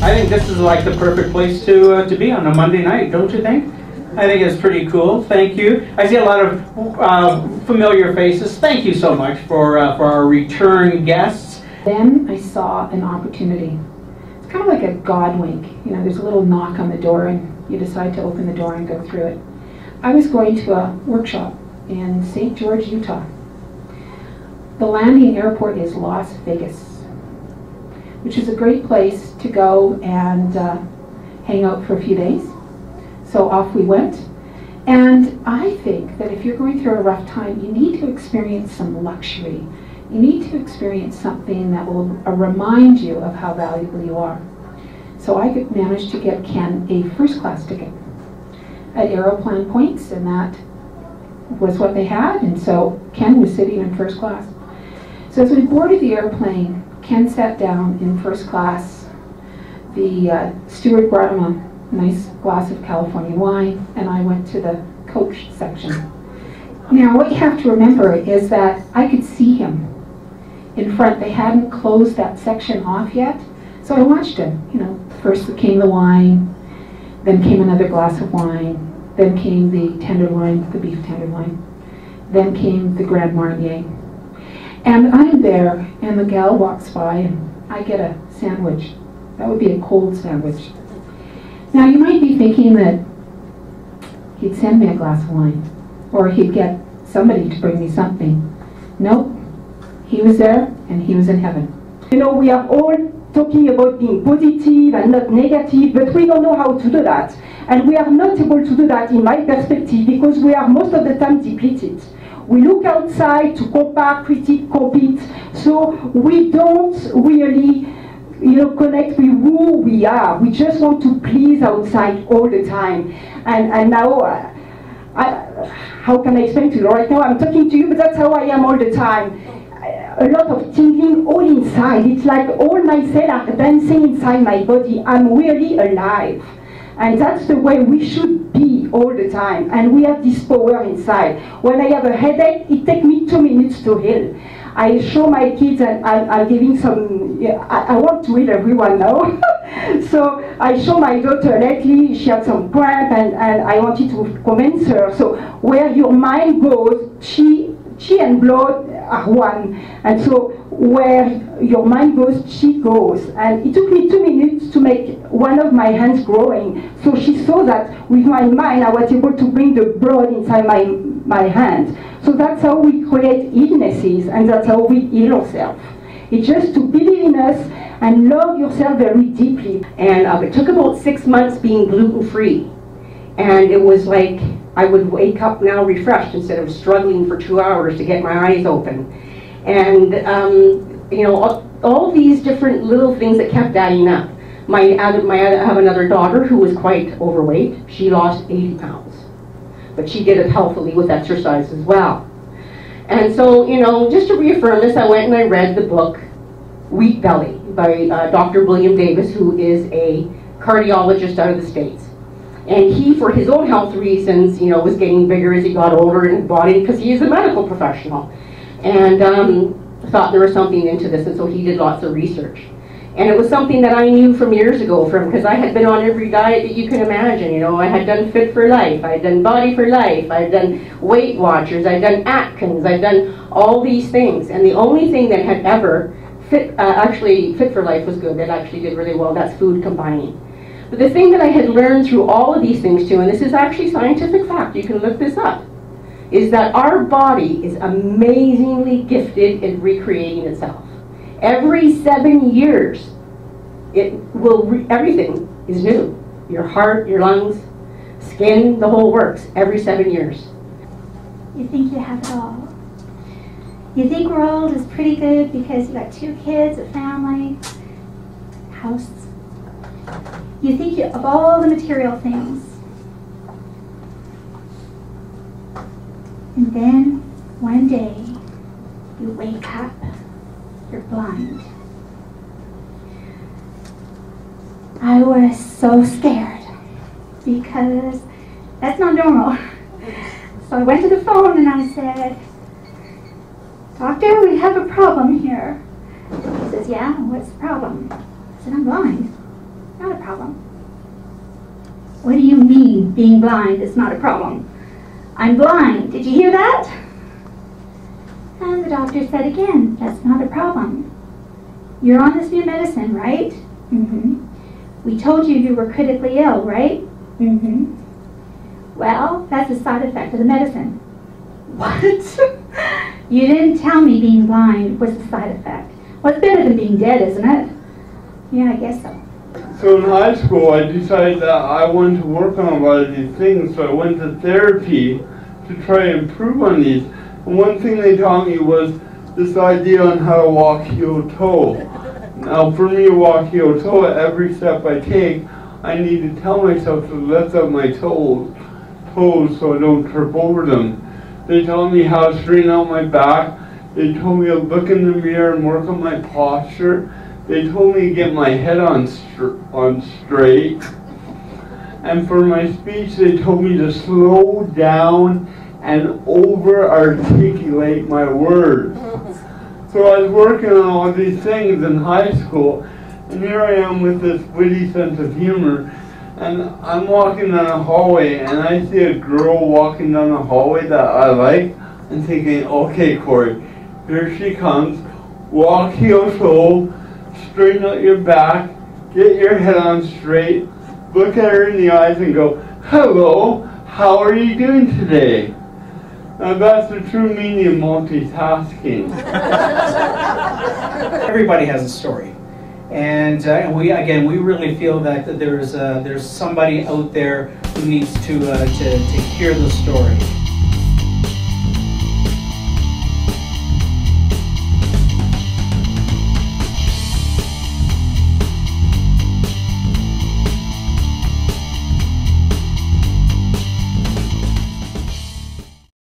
I think this is like the perfect place to be on a Monday night, don't you think? I think it's pretty cool. Thank you. I see a lot of familiar faces. Thank you so much for our return guests. Then I saw an opportunity. It's kind of like a God wink. You know, there's a little knock on the door and you decide to open the door and go through it. I was going to a workshop in St. George, Utah. The landing airport is Las Vegas, which is a great place to go and hang out for a few days. So off we went. And I think that if you're going through a rough time, you need to experience some luxury. You need to experience something that will remind you of how valuable you are. So I managed to get Ken a first class ticket at Aeroplan Points, and that was what they had. And so Ken was sitting in first class. So as we boarded the airplane, Ken sat down in first class. The steward brought him a nice glass of California wine, and I went to the coach section. Now, what you have to remember is that I could see him in front. They hadn't closed that section off yet, so I watched him. You know, first came the wine, then came another glass of wine, then came the tenderloin, the beef tenderloin, then came the Grand Marnier. And I'm there, and the gal walks by, and I get a sandwich. That would be a cold sandwich. Now, you might be thinking that he'd send me a glass of wine, or he'd get somebody to bring me something. Nope. He was there, and he was in heaven. You know, we are all talking about being positive and not negative, but we don't know how to do that. And we are not able to do that, in my perspective, because we are most of the time depleted. We look outside to compare, critique, compete, so we don't really, you know, connect with who we are. We just want to please outside all the time. And now, how can I explain to you? Right now I'm talking to you, but that's how I am all the time. A lot of tingling all inside. It's like all my cells are dancing inside my body. I'm really alive. And that's the way we should be all the time. And we have this power inside. When I have a headache, it takes me 2 minutes to heal. I show my kids, and I'm giving some, I want to heal everyone now. So I show my daughter lately, she had some cramp, and I wanted to convince her. So where your mind goes, chi and blood are one. And so where your mind goes, chi goes. And it took me 2 minutes to make one of my hands growing. So she saw that with my mind, I was able to bring the blood inside my hand. So that's how we create illnesses, and that's how we heal ourselves. It's just to believe in us and love yourself very deeply. And it took about 6 months being gluten-free. And it was like I would wake up now refreshed instead of struggling for 2 hours to get my eyes open. And you know, all these different little things that kept adding up. I have another daughter who was quite overweight. She lost 80 pounds. But she did it healthily with exercise as well. And so, you know, just to reaffirm this, I went and I read the book Wheat Belly by Dr. William Davis, who is a cardiologist out of the States. And he, for his own health reasons, you know, was getting bigger as he got older in his body, because he is a medical professional. And thought there was something into this, and so he did lots of research. And it was something that I knew from years ago, because I had been on every diet that you can imagine. You know, I had done Fit for Life, I had done Body for Life, I had done Weight Watchers, I had done Atkins, I had done all these things. And the only thing that had ever, actually Fit for Life was good, that actually did really well, that's food combining. But the thing that I had learned through all of these things too, and this is actually scientific fact, you can look this up, is that our body is amazingly gifted in recreating itself. Every 7 years, everything is new. Your heart, your lungs, skin, the whole works, every 7 years. You think you have it all. You think world is pretty good because you got 2 kids, a family, house. You think of all the material things. And then, one day, you wake up, you're blind. I was so scared, because that's not normal. So I went to the phone and I said, "Doctor, we have a problem here." He says, "Yeah, what's the problem?" I said, "I'm blind." Not a problem. What do you mean, being blind is not a problem? I'm blind. Did you hear that? And the doctor said again, that's not a problem. You're on this new medicine, right? Mm-hmm. We told you you were critically ill, right? Mm-hmm. Well, that's a side effect of the medicine. What? You didn't tell me being blind was a side effect. Well, it's better than being dead, isn't it? Yeah, I guess so. So in high school, I decided that I wanted to work on a lot of these things, so I went to therapy to try and improve on these. And one thing they taught me was this idea on how to walk heel-toe. Now, for me to walk heel-toe, at every step I take, I need to tell myself to lift up my toes so I don't trip over them. They taught me how to straighten out my back. They told me to look in the mirror and work on my posture. They told me to get my head on straight. And for my speech, they told me to slow down and over-articulate my words. So I was working on all these things in high school, and here I am with this witty sense of humor, and I'm walking down a hallway, and I see a girl walking down a hallway that I like, and thinking, okay, Cory, here she comes, walk heel-toe, straighten out your back, get your head on straight, look at her in the eyes and go, hello, how are you doing today? Now that's the true meaning of multitasking. Everybody has a story, and we really feel that there's somebody out there who needs to hear the story.